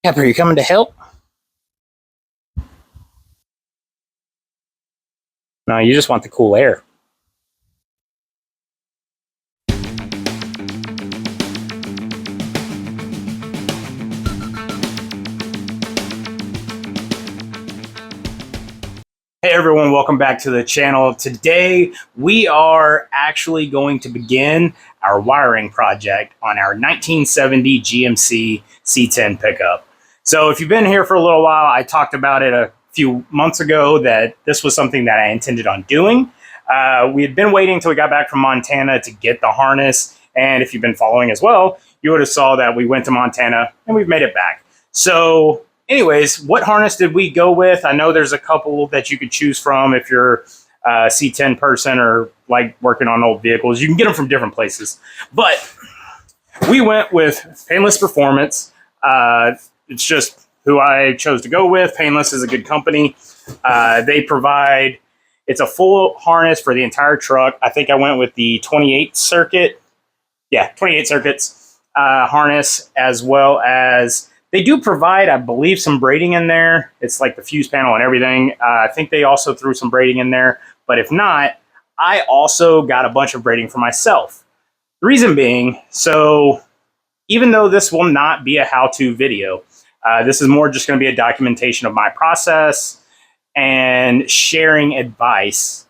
Pepper, you coming to help? No, you just want the cool air. Hey everyone, welcome back to the channel. Today we are actually going to begin our wiring project on our 1970 GMC C10 pickup. So if you've been here for a little while, I talked about it a few months ago that this was something that I intended on doing. We had been waiting until we got back from Montana to get the harness, and if you've been following as well, you would have saw that we went to Montana and we've made it back. So anyways, what harness did we go with? I know there's a couple that you could choose from if you're a C10 person or like working on old vehicles. You can get them from different places. But we went with Painless Performance. It's just who I chose to go with. Painless is a good company. They provide, it's a full harness for the entire truck. I think I went with the 28 circuit. Yeah, 28 circuits harness, as well as they do provide, I believe, some braiding in there. It's like the fuse panel and everything. I think they also threw some braiding in there. But if not, I also got a bunch of braiding for myself. The reason being, so even though this will not be a how-to video, this is more just going to be a documentation of my process and sharing advice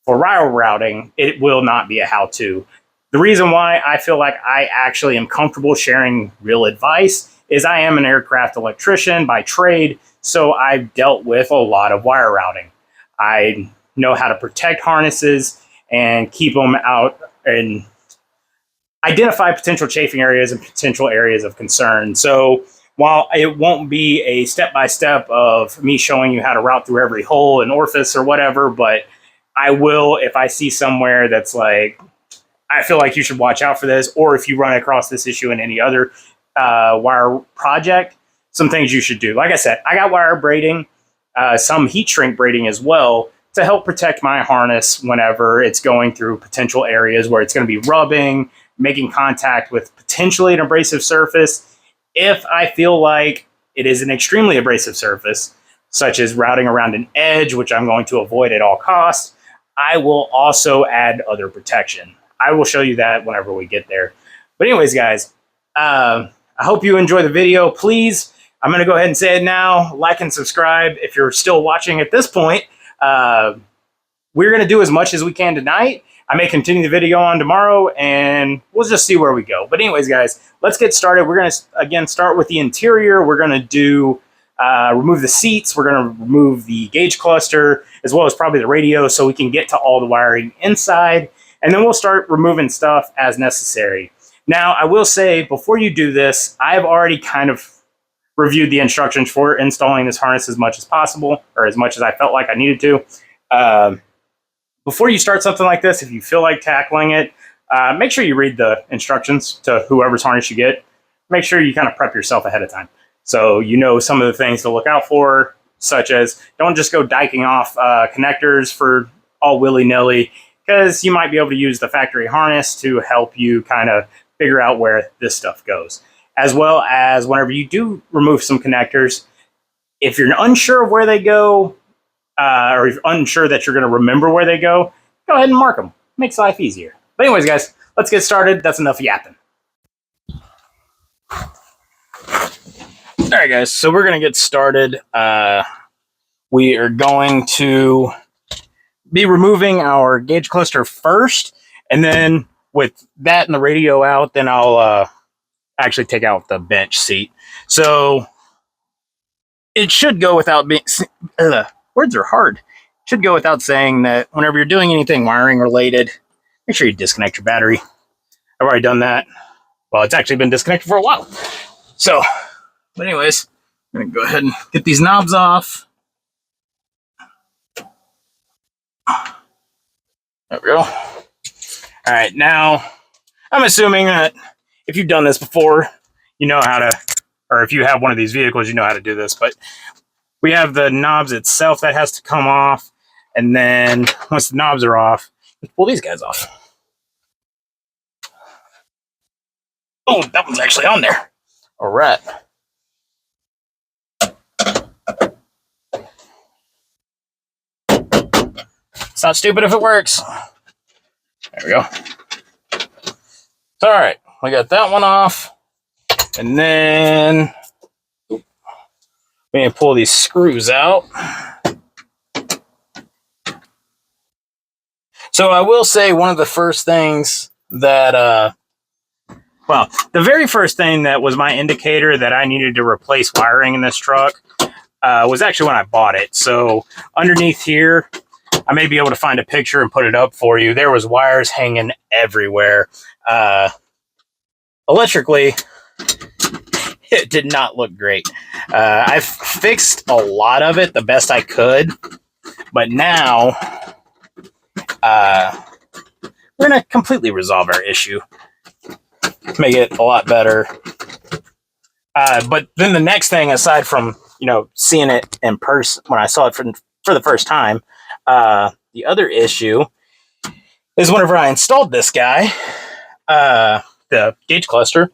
for wire routing. It will not be a how-to. The reason why I feel like I actually am comfortable sharing real advice is I am an aircraft electrician by trade, so I've dealt with a lot of wire routing. I know how to protect harnesses and keep them out and identify potential chafing areas and potential areas of concern. So while it won't be a step-by-step of me showing you how to route through every hole and orifice or whatever, but I will, if I see somewhere that's like, I feel like you should watch out for this, or if you run across this issue in any other wire project, some things you should do. Like I said, I got wire braiding, some heat shrink braiding as well to help protect my harness whenever it's going through potential areas where it's going to be rubbing, making contact with potentially an abrasive surface. If I feel like it is an extremely abrasive surface, such as routing around an edge, which I'm going to avoid at all costs, I will also add other protection. I will show you that whenever we get there. But anyways, guys, I hope you enjoy the video. Please, I'm going to go ahead and say it now. Like and subscribe if you're still watching at this point. We're going to do as much as we can tonight. I may continue the video on tomorrow, and we'll just see where we go. But anyways, guys, let's get started. We're going to, again, start with the interior. We're going to do remove the seats. We're going to remove the gauge cluster, as well as probably the radio, so we can get to all the wiring inside. And then we'll start removing stuff as necessary. Now, I will say, before you do this, I've already kind of reviewed the instructions for installing this harness as much as possible, or as much as I felt like I needed to. Before you start something like this, if you feel like tackling it, make sure you read the instructions to whoever's harness you get. Make sure you kind of prep yourself ahead of time, so you know some of the things to look out for, such as don't just go diking off connectors for all willy-nilly, because you might be able to use the factory harness to help you kind of figure out where this stuff goes. As well as whenever you do remove some connectors, if you're unsure of where they go, or if you're unsure that you're going to remember where they go ahead and mark them. Makes life easier. But anyways, guys, let's get started. That's enough yapping. All right, guys, so we're going to get started. We are going to be removing our gauge cluster first, and then with that and the radio out, then I'll actually take out the bench seat. So it should go without being, words are hard. It should go without saying that whenever you're doing anything wiring related, make sure you disconnect your battery. I've already done that. Well, it's actually been disconnected for a while. So, but anyways, I'm going to go ahead and get these knobs off. There we go. All right, now I'm assuming that if you've done this before, you know how to, or if you have one of these vehicles, you know how to do this. But we have the knobs itself that has to come off. And then once the knobs are off, let's pull these guys off. Oh, that one's actually on there. All right. not stupid if it works. There we go. All right, we got that one off. And then we can pull these screws out. So I will say one of the first things that, well, the very first thing that was my indicator that I needed to replace wiring in this truck was actually when I bought it. So underneath here, I may be able to find a picture and put it up for you. There was wires hanging everywhere. Electrically, it did not look great. I've fixed a lot of it the best I could, but now we're going to completely resolve our issue, make it a lot better. But then the next thing, aside from, you know, seeing it in person, when I saw it for the first time, the other issue is whenever I installed this guy, the gauge cluster,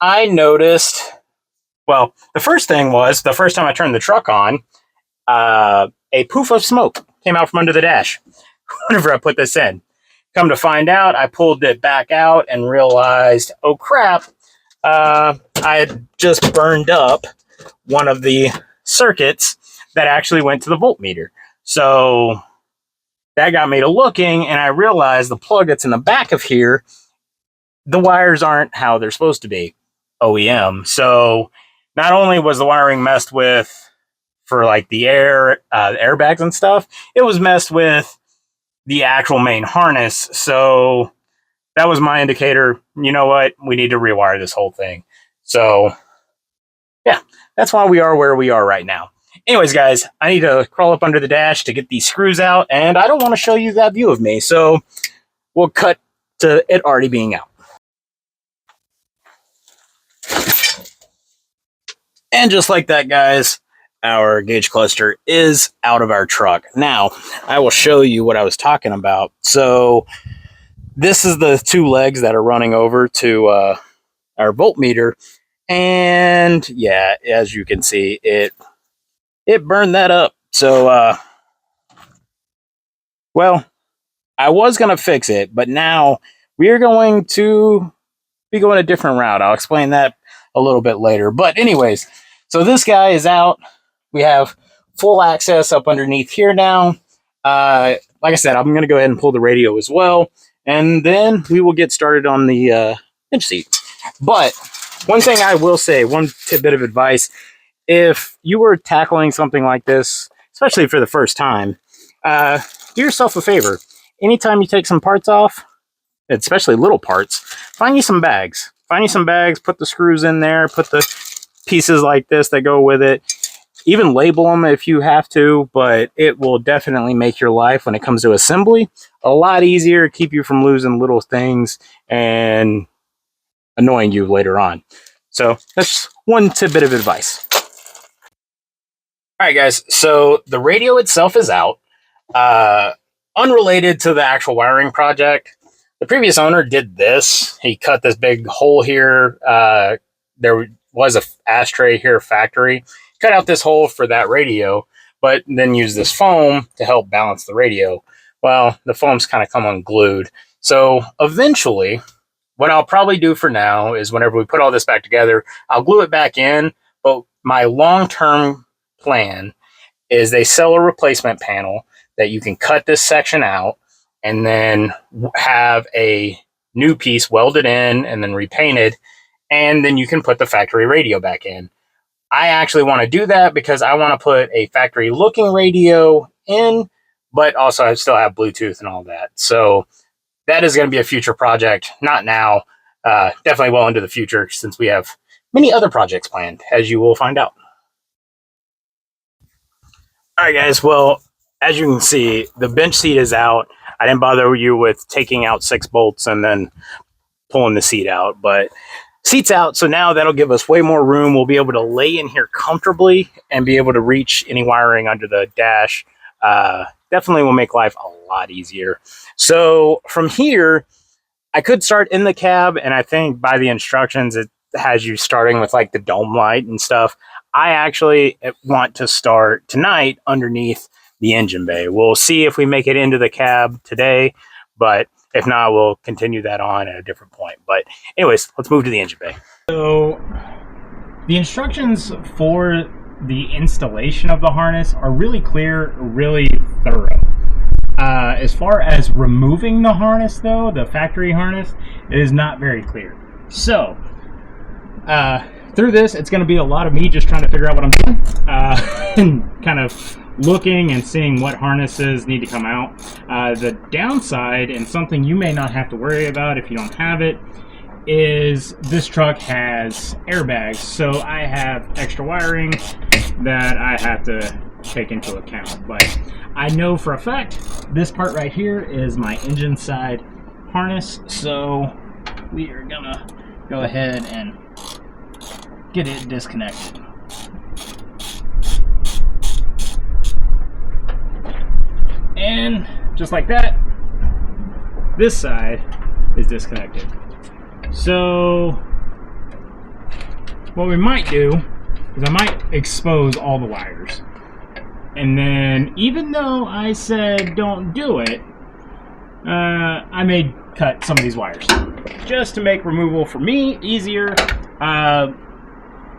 I noticed, well, the first thing was, the first time I turned the truck on, a poof of smoke came out from under the dash whenever I put this in. Come to find out, I pulled it back out and realized, oh crap, I had just burned up one of the circuits that actually went to the voltmeter. So that got me to looking, and I realized the plug that's in the back of here, the wires aren't how they're supposed to be, OEM. So not only was the wiring messed with for like the airbags and stuff, it was messed with the actual main harness. So that was my indicator. You know what? We need to rewire this whole thing. So yeah, that's why we are where we are right now. Anyways, guys, I need to crawl up under the dash to get these screws out, and I don't want to show you that view of me. So we'll cut to it already being out. And just like that, guys, our gauge cluster is out of our truck. Now, I will show you what I was talking about. So this is the two legs that are running over to our voltmeter. And yeah, as you can see, it burned that up. So, well, I was going to fix it, but now we are going to be going a different route. I'll explain that a little bit later. But anyways, so this guy is out. We have full access up underneath here now. Like I said, I'm going to go ahead and pull the radio as well, and then we will get started on the bench seat. But one thing I will say, one tidbit of advice, if you were tackling something like this, especially for the first time, do yourself a favor. Anytime you take some parts off, especially little parts, find you some bags. Find you some bags, put the screws in there, put the pieces like this that go with it. Even label them if you have to, but it will definitely make your life when it comes to assembly a lot easier, keep you from losing little things and annoying you later on. So that's one tidbit of advice. All right, guys, so the radio itself is out. Unrelated to the actual wiring project, the previous owner did this. He cut this big hole here. There was an ashtray here, factory. Cut out this hole for that radio, but then used this foam to help balance the radio. Well, the foam's kind of come unglued. So eventually, what I'll probably do for now is whenever we put all this back together, I'll glue it back in. But my long-term plan is they sell a replacement panel that you can cut this section out and then have a new piece welded in and then repainted, and then you can put the factory radio back in. I actually want to do that because I want to put a factory looking radio in, but also I still have Bluetooth and all that. So that is going to be a future project, not now, definitely well into the future, since we have many other projects planned, as you will find out. All right, guys. Well, as you can see, the bench seat is out. I didn't bother you with taking out 6 bolts and then pulling the seat out, but seat's out. So now that'll give us way more room. We'll be able to lay in here comfortably and be able to reach any wiring under the dash. Definitely will make life a lot easier. So from here, I could start in the cab, and I think by the instructions, it has you starting with like the dome light and stuff. I actually want to start tonight underneath the engine bay. We'll see if we make it into the cab today, but if not, we'll continue that on at a different point. But anyways, let's move to the engine bay. So the instructions for the installation of the harness are really clear, really thorough. As far as removing the harness, though, the factory harness, it is not very clear. So, through this, it's going to be a lot of me just trying to figure out what I'm doing, and kind of looking and seeing what harnesses need to come out. The downside, and something you may not have to worry about if you don't have it, is this truck has airbags, so I have extra wiring that I have to take into account. But I know for a fact this part right here is my engine side harness, so we are gonna go ahead and get it disconnected. And just like that, this side is disconnected. So what we might do is I might expose all the wires. And then, even though I said don't do it, I may cut some of these wires just to make removal for me easier.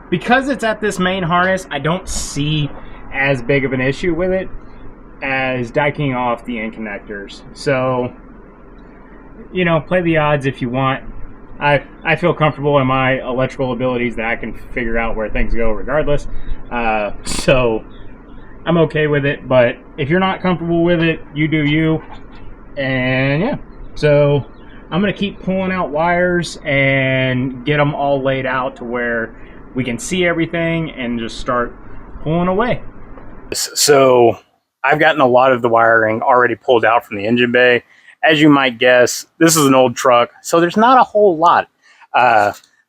Because it's at this main harness, I don't see as big of an issue with it as diking off the end connectors. So, you know, play the odds if you want. I feel comfortable in my electrical abilities that I can figure out where things go regardless. So I'm okay with it, but if you're not comfortable with it, you do you. And yeah, so I'm gonna keep pulling out wires and get them all laid out to where we can see everything and just start pulling away. So I've gotten a lot of the wiring already pulled out from the engine bay. As you might guess, this is an old truck, so there's not a whole lot.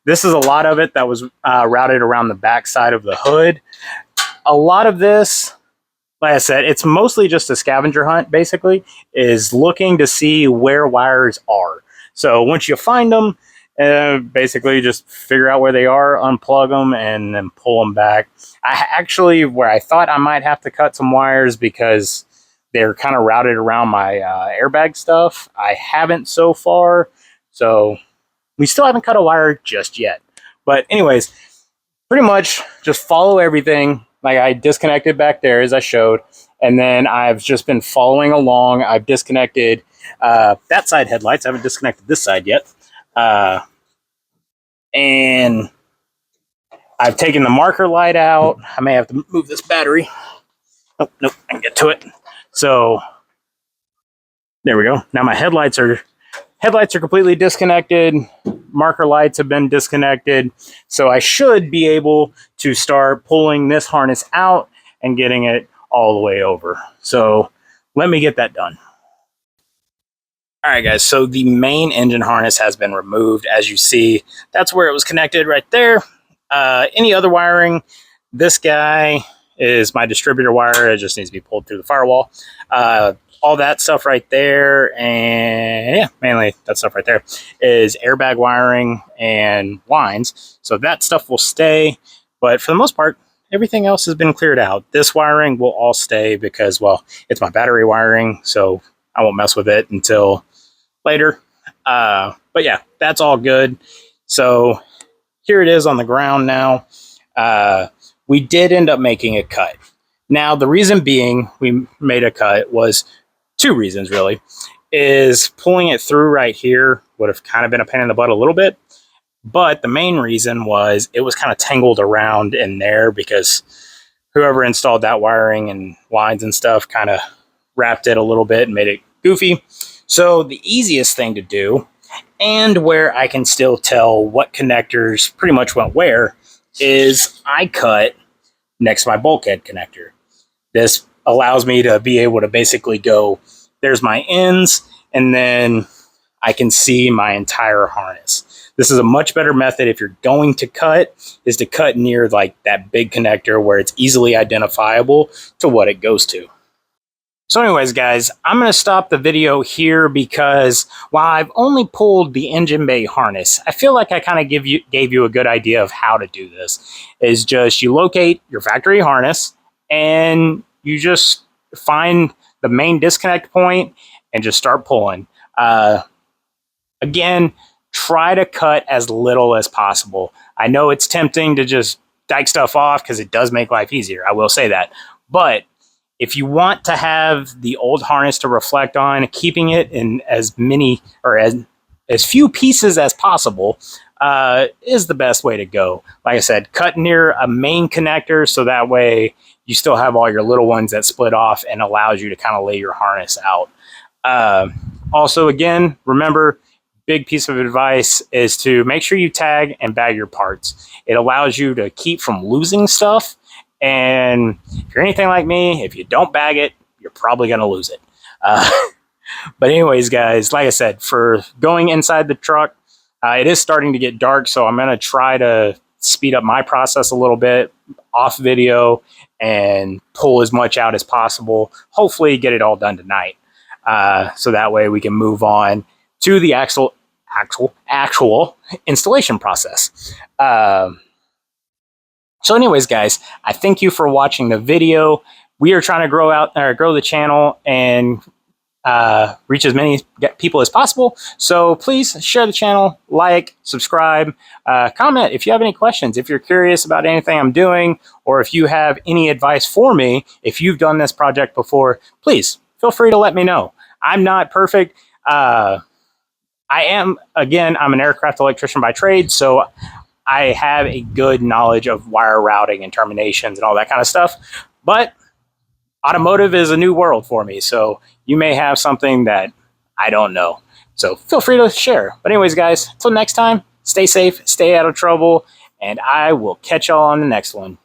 This is a lot of it that was routed around the back side of the hood. A lot of this, like I said, it's mostly just a scavenger hunt, basically, is looking to see where wires are. So once you find them, basically just figure out where they are, unplug them, and then pull them back. I actually, where I thought I might have to cut some wires because they're kind of routed around my airbag stuff, I haven't so far. So we still haven't cut a wire just yet. But anyways, pretty much just follow everything. Like I disconnected back there as I showed, and then I've just been following along. I've disconnected that side headlights. I haven't disconnected this side yet. And I've taken the marker light out. I may have to move this battery. Oh, nope, I can get to it. So there we go. Now my headlights are completely disconnected. Marker lights have been disconnected. So I should be able to start pulling this harness out and getting it all the way over. So let me get that done. All right, guys, so the main engine harness has been removed. As you see, that's where it was connected right there. Any other wiring, this guy is my distributor wire. It just needs to be pulled through the firewall. All that stuff right there, and yeah, mainly that stuff right there, is airbag wiring and lines. So that stuff will stay, but for the most part, everything else has been cleared out. This wiring will all stay because, well, it's my battery wiring, so I won't mess with it until later. But yeah, that's all good. So here it is on the ground now. We did end up making a cut. Now, the reason being we made a cut was two reasons, really. Is pulling it through right here would have kind of been a pain in the butt a little bit. But the main reason was it was kind of tangled around in there because whoever installed that wiring and lines and stuff kind of wrapped it a little bit and made it goofy. So the easiest thing to do, and where I can still tell what connectors pretty much went where, is I cut next to my bulkhead connector. This allows me to be able to basically go, there's my ends, and then I can see my entire harness. This is a much better method if you're going to cut, is to cut near like that big connector where it's easily identifiable to what it goes to. So anyways, guys, I'm going to stop the video here because while I've only pulled the engine bay harness, I feel like I kind of gave you a good idea of how to do this. Is just you locate your factory harness and you just find the main disconnect point and just start pulling. Again, try to cut as little as possible. I know it's tempting to just dike stuff off because it does make life easier. I will say that. But if you want to have the old harness to reflect on, keeping it in as many or as few pieces as possible is the best way to go. Like I said, cut near a main connector so that way you still have all your little ones that split off and allows you to kind of lay your harness out. Also, again, remember, big piece of advice is to make sure you tag and bag your parts. It allows you to keep from losing stuff. And if you're anything like me, if you don't bag it, you're probably going to lose it. But anyways, guys, like I said, for going inside the truck, it is starting to get dark, so I'm going to try to speed up my process a little bit off video and pull as much out as possible. Hopefully get it all done tonight. So that way we can move on to the actual installation process. So anyways, guys, I thank you for watching the video. We are trying to grow the channel and reach as many people as possible. So please share the channel, like, subscribe, comment if you have any questions, if you're curious about anything I'm doing, or if you have any advice for me, if you've done this project before, please feel free to let me know. I'm not perfect. I'm an aircraft electrician by trade, so I have a good knowledge of wire routing and terminations and all that kind of stuff. But automotive is a new world for me, so you may have something that I don't know. So feel free to share. But anyways, guys, until next time, stay safe, stay out of trouble, and I will catch y'all on the next one.